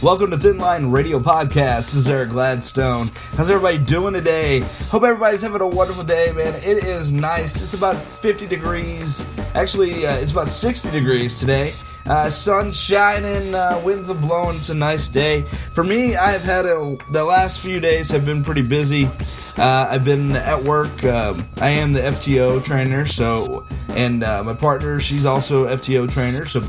Welcome to Thin Line Radio Podcast. This is Eric Gladstone. How's everybody doing today? Hope everybody's having a wonderful day, man. It is nice. It's about 50 degrees. Actually, it's about 60 degrees today. Sun's shining, winds are blowing. It's a nice day. For me, I've had the last few days have been pretty busy. I've been at work. I am the FTO trainer, and my partner, she's also FTO trainer. So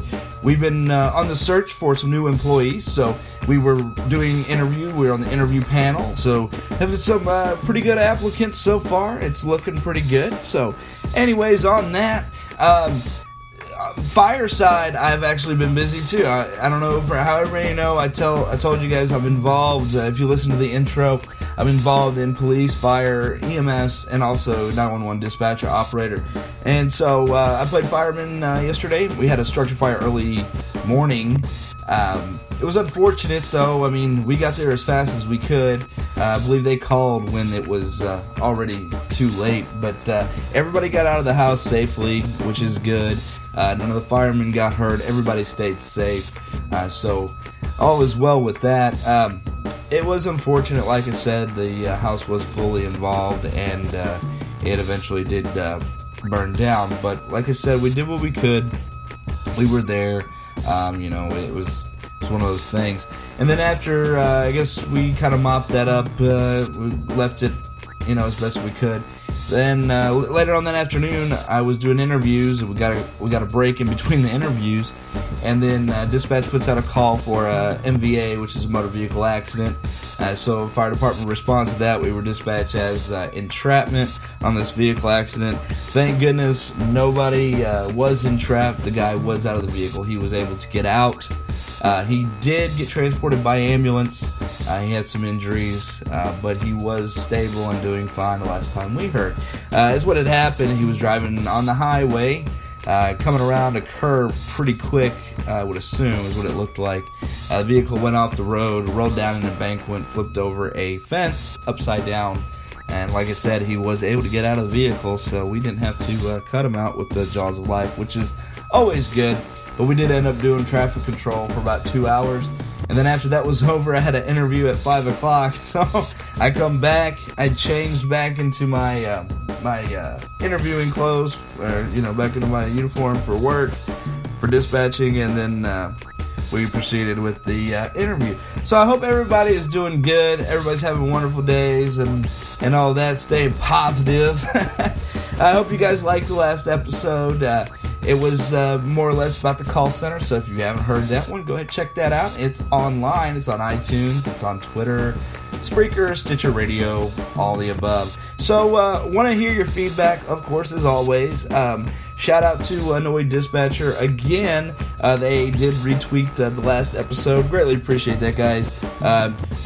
we've been on the search for some new employees. So we were doing interview. We were on the interview panel. So having some pretty good applicants so far. It's looking pretty good. So anyways, on that, Fireside, I've actually been busy too. I don't know, for how everybody know, I told you guys I'm involved, if you listen to the intro, I'm involved in police, fire, EMS, and also 911 dispatcher operator. And so I played fireman yesterday. We had a structure fire early morning. It was unfortunate though. I mean, we got there as fast as we could. I believe they called when it was already too late, but everybody got out of the house safely, which is good. None of the firemen got hurt. Everybody stayed safe. So all is well with that. It was unfortunate, like I said, the house was fully involved, and it eventually did burn down. But like I said, we did what we could. We were there. It was one of those things. And then after, I guess we kind of mopped that up. We left it, as best we could. Then later on that afternoon, I was doing interviews. We got a break in between the interviews, and then dispatch puts out a call for MVA, which is a motor vehicle accident. So fire department responds to that. We were dispatched as entrapment on this vehicle accident. Thank goodness nobody was entrapped. The guy was out of the vehicle. He was able to get out. He did get transported by ambulance. He had some injuries, but he was stable and doing fine the last time we heard. Is what had happened. He was driving on the highway, coming around a curve pretty quick, I would assume, is what it looked like. The vehicle went off the road, rolled down an embankment, flipped over a fence upside down. And like I said, he was able to get out of the vehicle, so we didn't have to cut him out with the jaws of life, which is always good. But we did end up doing traffic control for about 2 hours. And then after that was over, I had an interview at 5 o'clock. So I come back, I changed back into my interviewing clothes, back into my uniform for work, for dispatching, and then we proceeded with the interview. So I hope everybody is doing good. Everybody's having wonderful days and all that, staying positive. I hope you guys liked the last episode. It was more or less about the call center, so if you haven't heard that one, go ahead and check that out. It's online, it's on iTunes, it's on Twitter, Spreaker, Stitcher Radio, all the above. So, want to hear your feedback, of course, as always. Shout out to Annoyed Dispatcher again. They did retweet the last episode. Greatly appreciate that, guys.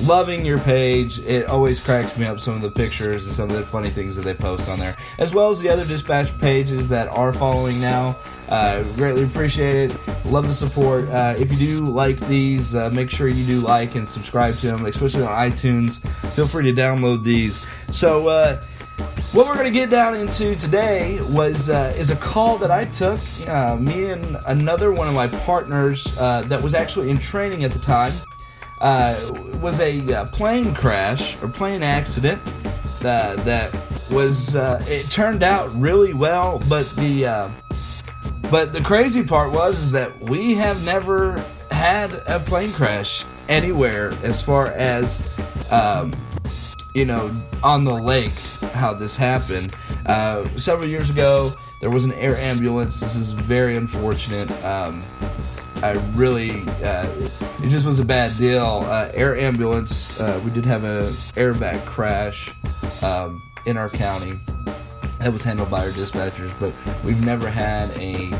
Loving your page. It always cracks me up, some of the pictures and some of the funny things that they post on there, as well as the other dispatch pages that are following now. Greatly appreciate it. Love the support. If you do like these, make sure you do like and subscribe to them, especially on iTunes. Feel free to download these. So, what we're going to get down into today is a call that I took. Me and another one of my partners that was actually in training at the time. Was a plane crash or plane accident that was. It turned out really well, but the crazy part was that we have never had a plane crash anywhere as far as on the lake, how this happened. Several years ago, there was an air ambulance. This is very unfortunate. It just was a bad deal. Air ambulance, we did have an airbag crash in our county. That was handled by our dispatchers, but we've never had a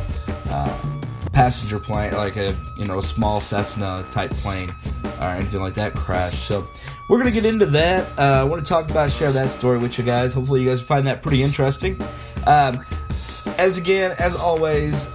passenger plane, like a small Cessna type plane or anything like that crash. So we're going to get into that. I want to share that story with you guys. Hopefully you guys find that pretty interesting. As always,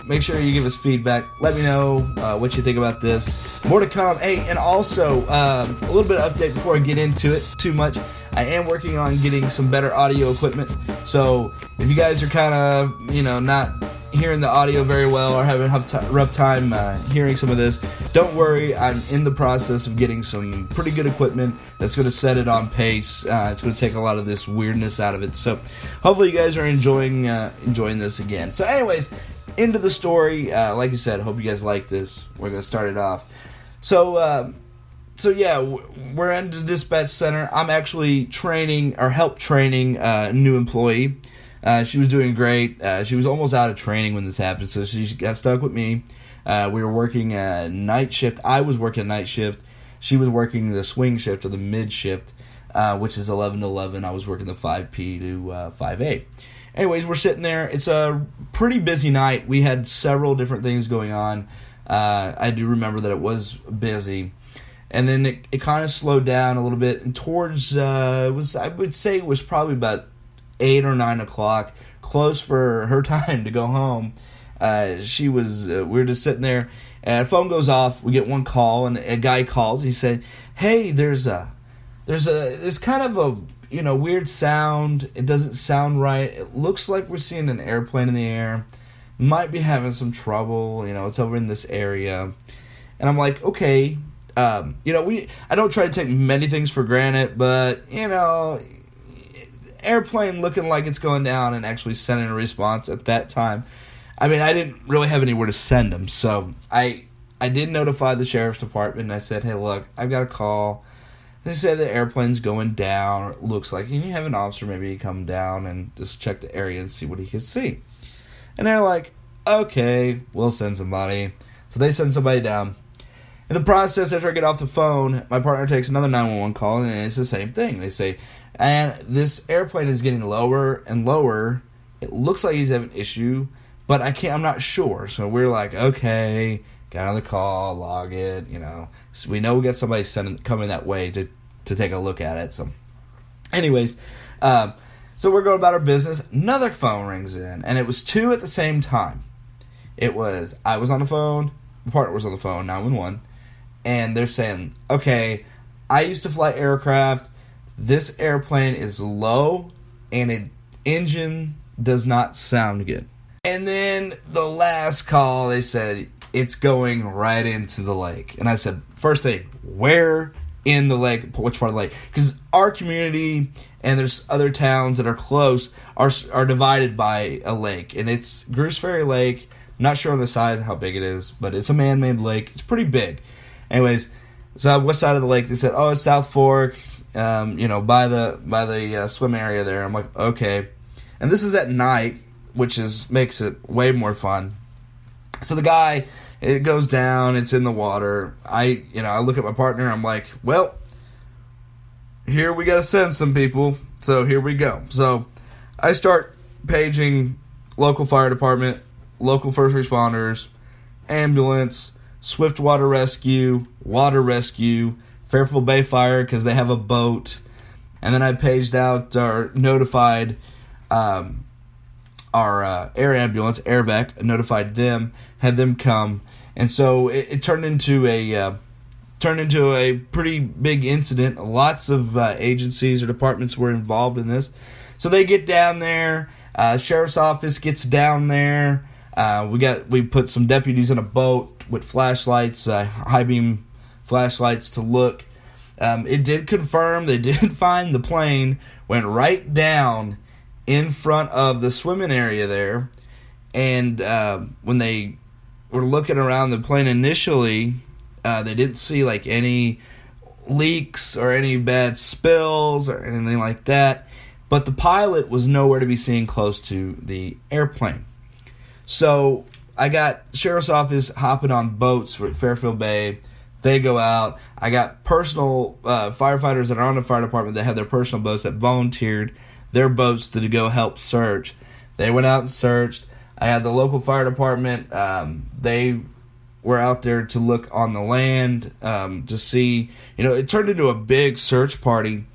make sure you give us feedback. Let me know what you think about this. More to come. Hey, and also, a little bit of update before I get into it too much. I am working on getting some better audio equipment. So if you guys are kind of, not hearing the audio very well or having a rough time hearing some of this, don't worry, I'm in the process of getting some pretty good equipment that's going to set it on pace. It's going to take a lot of this weirdness out of it. So hopefully you guys are enjoying this again. So anyways, into the story. Like I said, hope you guys like this. We're going to start it off. So yeah, we're at the dispatch center. I'm actually help training a new employee. She was doing great. She was almost out of training when this happened, so she got stuck with me. We were working night shift. I was working night shift. She was working the swing shift or the mid shift, which is 11 to 11. I was working the 5P to 5A. Anyways, we're sitting there. It's a pretty busy night. We had several different things going on. I do remember that it was busy. And then it kind of slowed down a little bit. And towards, I would say it was probably about 8 or 9 o'clock, close for her time to go home. We were just sitting there, and the phone goes off. We get one call, and a guy calls. He said, "Hey, there's kind of a weird sound. It doesn't sound right. It looks like we're seeing an airplane in the air. Might be having some trouble. It's over in this area." And I'm like, okay. I don't try to take many things for granted, but airplane looking like it's going down and actually sending a response at that time. I mean, I didn't really have anywhere to send them, so I did notify the sheriff's department, and I said, "Hey, look, I've got a call. They said the airplane's going down, or it looks like, can you have an officer maybe come down and just check the area and see what he can see?" And they're like, "Okay, we'll send somebody." So they send somebody down. In the process, after I get off the phone, my partner takes another 911 call, and it's the same thing. They say, "And this airplane is getting lower and lower. It looks like he's having an issue, but I'm not sure." So we're like, okay, got another call, log it, So we know we got somebody coming that way to take a look at it. So anyways, so we're going about our business. Another phone rings in, and it was 2 at the same time. I was on the phone, my partner was on the phone, 911, and they're saying, "Okay, I used to fly aircraft. This airplane is low, and its engine does not sound good." And then the last call, they said, "It's going right into the lake." And I said, first thing, where in the lake? Which part of the lake? Because our community and there's other towns that are close are divided by a lake. And it's Goose Ferry Lake. I'm not sure on the size of how big it is, but it's a man-made lake. It's pretty big. Anyways, so west side of the lake, they said, "Oh, it's South Fork, by the swim area there." I'm like, okay. And this is at night, which makes it way more fun. So the guy, it goes down, it's in the water. I look at my partner, I'm like, well, here we gotta send some people, so here we go. So I start paging local fire department, local first responders, ambulance, swift water rescue, Fairfield Bay Fire, because they have a boat. And then I paged out or notified our air ambulance, AirVac, notified them, had them come, and so it turned into a pretty big incident. Lots of agencies or departments were involved in this, so they get down there. Sheriff's office gets down there. We put some deputies in a boat with flashlights, high beam flashlights to look. It did confirm they did find the plane went right down in front of the swimming area there, and when they were looking around the plane initially, they didn't see like any leaks or any bad spills or anything like that, but the pilot was nowhere to be seen close to the airplane. So I got sheriff's office hopping on boats for Fairfield Bay. They go out. I got personal firefighters that are on the fire department that had their personal boats that volunteered their boats to go help search. They went out and searched. I had the local fire department. They were out there to look on the land to see. It turned into a big search party.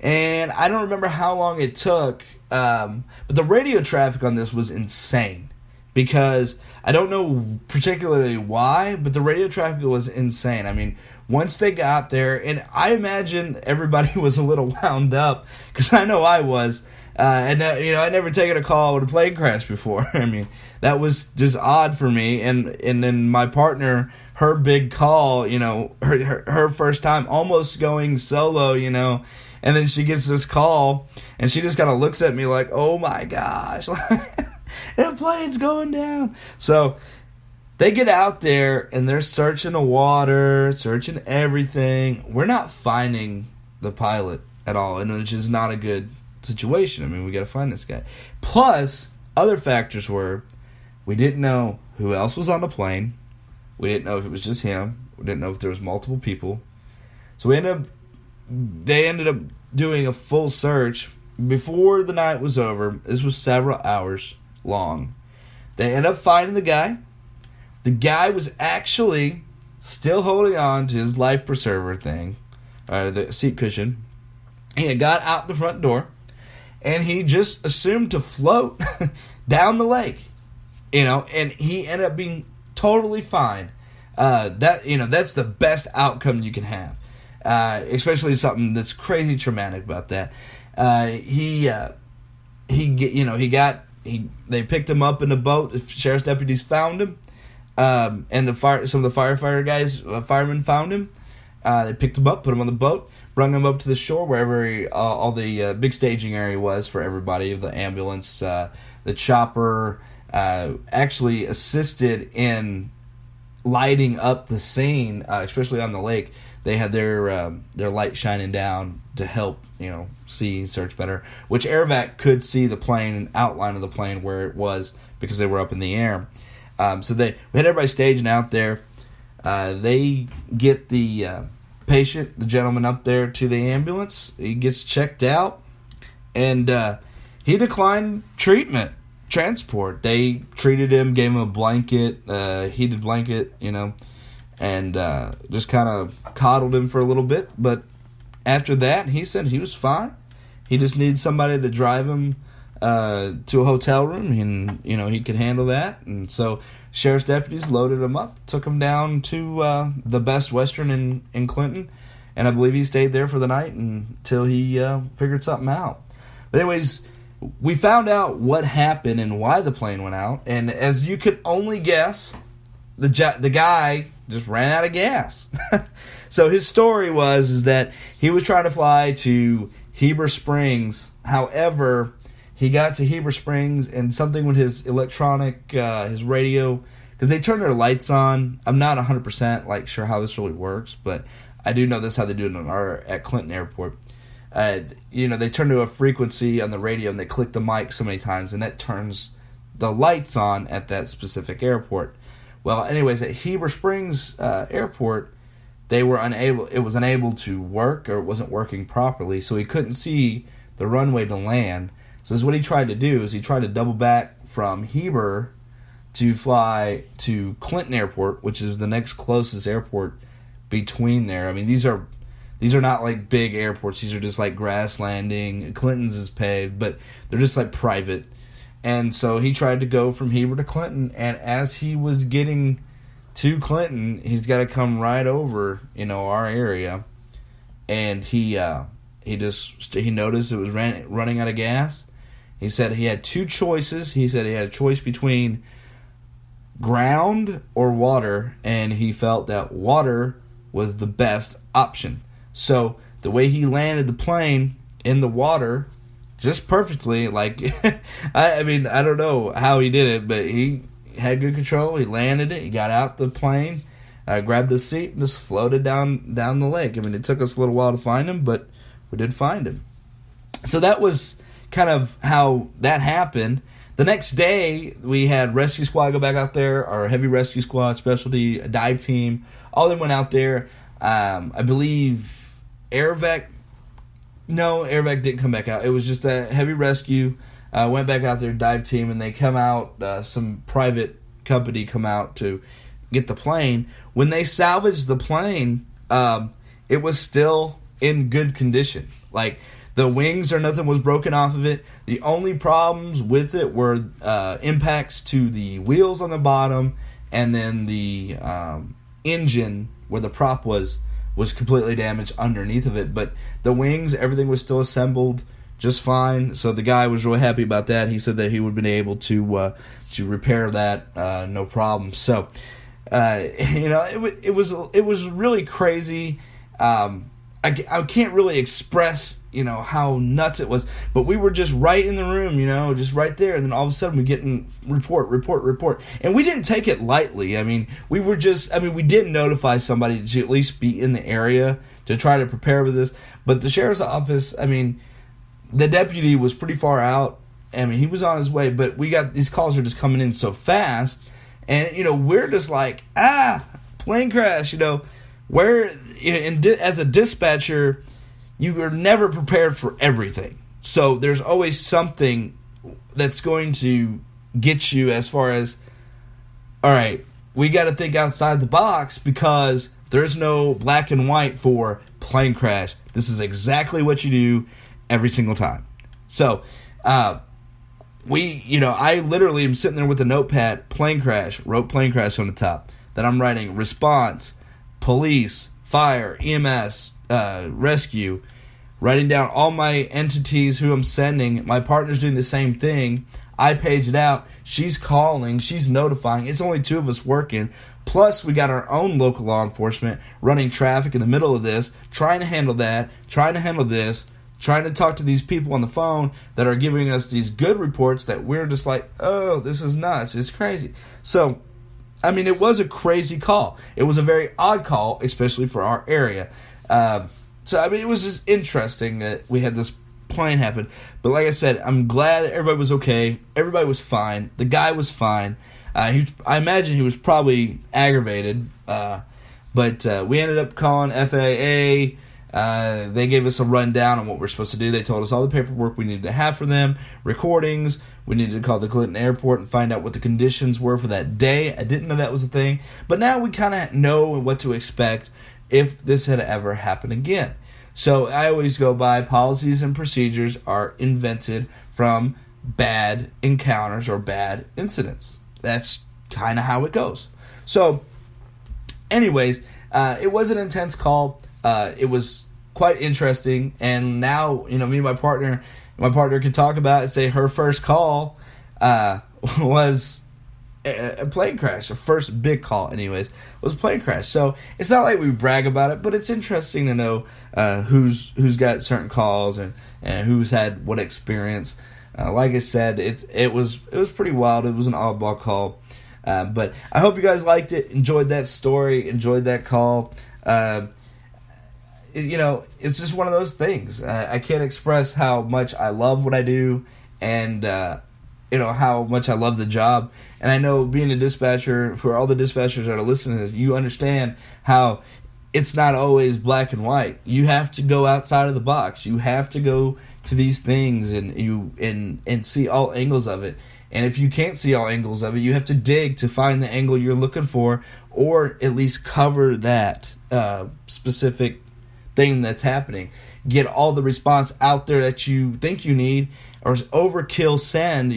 And I don't remember how long it took, but the radio traffic on this was insane. Because I don't know particularly why, but the radio traffic was insane. I mean, once they got there, and I imagine everybody was a little wound up, because I know I was. And I'd never taken a call with a plane crash before. I mean, that was just odd for me. And then my partner, her big call, her first time almost going solo, and then she gets this call, and she just kind of looks at me like, oh my gosh, the plane's going down. So they get out there, and they're searching the water, searching everything. We're not finding the pilot at all, and which is not a good situation. I mean, we got to find this guy. Plus, other factors were, we didn't know who else was on the plane. We didn't know if it was just him. We didn't know if there was multiple people. So they ended up doing a full search before the night was over. This was several hours long. They ended up finding the guy. The guy was actually still holding on to his life preserver thing, the seat cushion. He had got out the front door, and he just assumed to float down the lake, and he ended up being totally fine. That's the best outcome you can have, especially something that's crazy traumatic about that. They picked him up in a boat. The sheriff's deputies found him, and some of the firemen found him. They picked him up, put him on the boat, brought him up to the shore wherever all the big staging area was for everybody. The ambulance, the chopper, actually assisted in lighting up the scene, especially on the lake. They had their light shining down to help see, search better. Which AirVac could see the plane, outline of the plane where it was because they were up in the air. So we had everybody staging out there. They get the patient, the gentleman up there to the ambulance. He gets checked out, and he declined transport. They treated him, gave him a blanket, heated blanket, and just kind of coddled him for a little bit. But after that, he said he was fine. He just needs somebody to drive him to a hotel room, and he could handle that. And so sheriff's deputies loaded him up, took him down to the Best Western in Clinton, and I believe he stayed there for the night until he figured something out. But anyways, we found out what happened and why the plane went out, and as you could only guess, the guy just ran out of gas. So his story is that he was trying to fly to Heber Springs. However, he got to Heber Springs, and something with his electronic, his radio, because they turn their lights on. I'm not 100% sure how this really works, but I do know this is how they do it at Clinton Airport. They turn to a frequency on the radio, and they click the mic so many times, and that turns the lights on at that specific airport. Well, anyways, at Heber Springs Airport, it was unable to work, or it wasn't working properly, so he couldn't see the runway to land. So what he tried to do is he tried to double back from Heber to fly to Clinton Airport, which is the next closest airport between there. I mean, these are not like big airports. These are just like grass landing. Clinton's is paved, but they're just like private. And so he tried to go from Heber to Clinton, and as he was getting to Clinton, he's got to come right over, our area, and he noticed it was running out of gas. He said he had two choices. He said he had a choice between ground or water, and he felt that water was the best option. So the way he landed the plane in the water, just perfectly, I don't know how he did it, but he had good control. He landed it. He got out the plane, grabbed the seat, and just floated down the lake. I mean, it took us a little while to find him, but we did find him. So that was kind of how that happened. The next day, we had rescue squad go back out there, our heavy rescue squad, specialty, a dive team. All of them went out there. I believe AirVac didn't come back out. It was just a heavy rescue. Went back out there, dive team, and they come out, some private company come out to get the plane. When they salvaged the plane, it was still in good condition. The wings or nothing was broken off of it. The only problems with it were impacts to the wheels on the bottom, and then the engine where the prop was completely damaged underneath of it. But the wings, everything was still assembled just fine. So the guy was really happy about that. He said that he would have been able to repair that no problem. So it was really crazy. I can't really express, how nuts it was, but we were just right in the room, just right there, and then all of a sudden we get in report, and we didn't take it lightly. I mean, we did notify somebody to at least be in the area to try to prepare for this, but the sheriff's office, the deputy was pretty far out. He was on his way, but we got these calls are just coming in so fast, and, we're just like, plane crash, where, as a dispatcher, you are never prepared for everything. So there's always something that's going to get you as far as, all right, we got to think outside the box because there's no black and white for plane crash. This is exactly what you do every single time. So, I literally am sitting there with a notepad, plane crash, wrote plane crash on the top. Then I'm writing response, police, fire, EMS, rescue, writing down all my entities who I'm sending. My partner's doing the same thing. I page it out. She's calling. She's notifying. It's only two of us working. Plus, we got our own local law enforcement running traffic in the middle of this, trying to handle that, trying to handle this, trying to talk to these people on the phone that are giving us these good reports that we're just like, oh, this is nuts. It's crazy. So, it was a crazy call. It was a very odd call, especially for our area. It was just interesting that we had this plane happen. But like I said, I'm glad everybody was okay. Everybody was fine. The guy was fine. I imagine he was probably aggravated. But we ended up calling FAA. They gave us a rundown on what we're supposed to do. They told us all the paperwork we needed to have for them, recordings. We needed to call the Clinton airport and find out what the conditions were for that day. I didn't know that was a thing. But now we kind of know what to expect if this had ever happened again. So I always go by policies and procedures are invented from bad encounters or bad incidents. That's kind of how it goes. So anyways, it was an intense call. It was quite interesting, and now me and my partner can talk about it. Say her first call was a plane crash. Her first big call, anyways, was a plane crash. So it's not like we brag about it, but it's interesting to know who's got certain calls and who's had what experience. Like I said, it was pretty wild. It was an oddball call, but I hope you guys liked it, enjoyed that story, enjoyed that call. It's just one of those things. I can't express how much I love what I do and, how much I love the job. And I know being a dispatcher, for all the dispatchers that are listening to this, you understand how it's not always black and white. You have to go outside of the box. You have to go to these things and see all angles of it. And if you can't see all angles of it, you have to dig to find the angle you're looking for, or at least cover that specific thing that's happening. Get all the response out there that you think you need, or overkill send.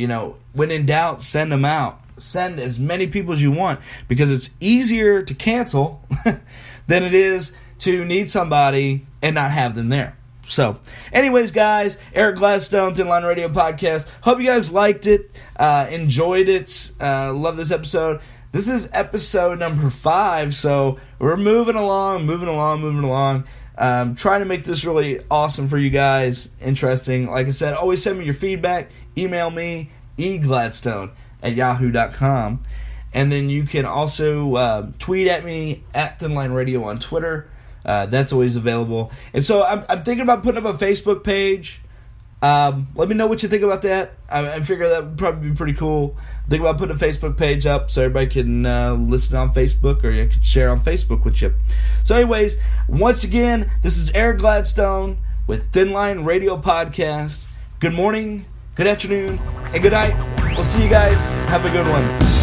When in doubt, send them out. Send as many people as you want, because it's easier to cancel than it is to need somebody and not have them there. So, anyways, guys, Eric Gladstone, Thin Line Radio Podcast. Hope you guys liked it, enjoyed it, love this episode. This is episode number 5, so we're moving along. Trying to make this really awesome for you guys, interesting. Like I said, always send me your feedback. Email me, egladstone@yahoo.com. And then you can also tweet at me, at Thin Line Radio on Twitter. That's always available. And so I'm thinking about putting up a Facebook page. Let me know what you think about that. I figure that would probably be pretty cool. Think about putting a Facebook page up so everybody can listen on Facebook, or you can share on Facebook with you. So anyways, once again, this is Eric Gladstone with Thin Line Radio Podcast. Good morning, good afternoon, and good night. We'll see you guys. Have a good one.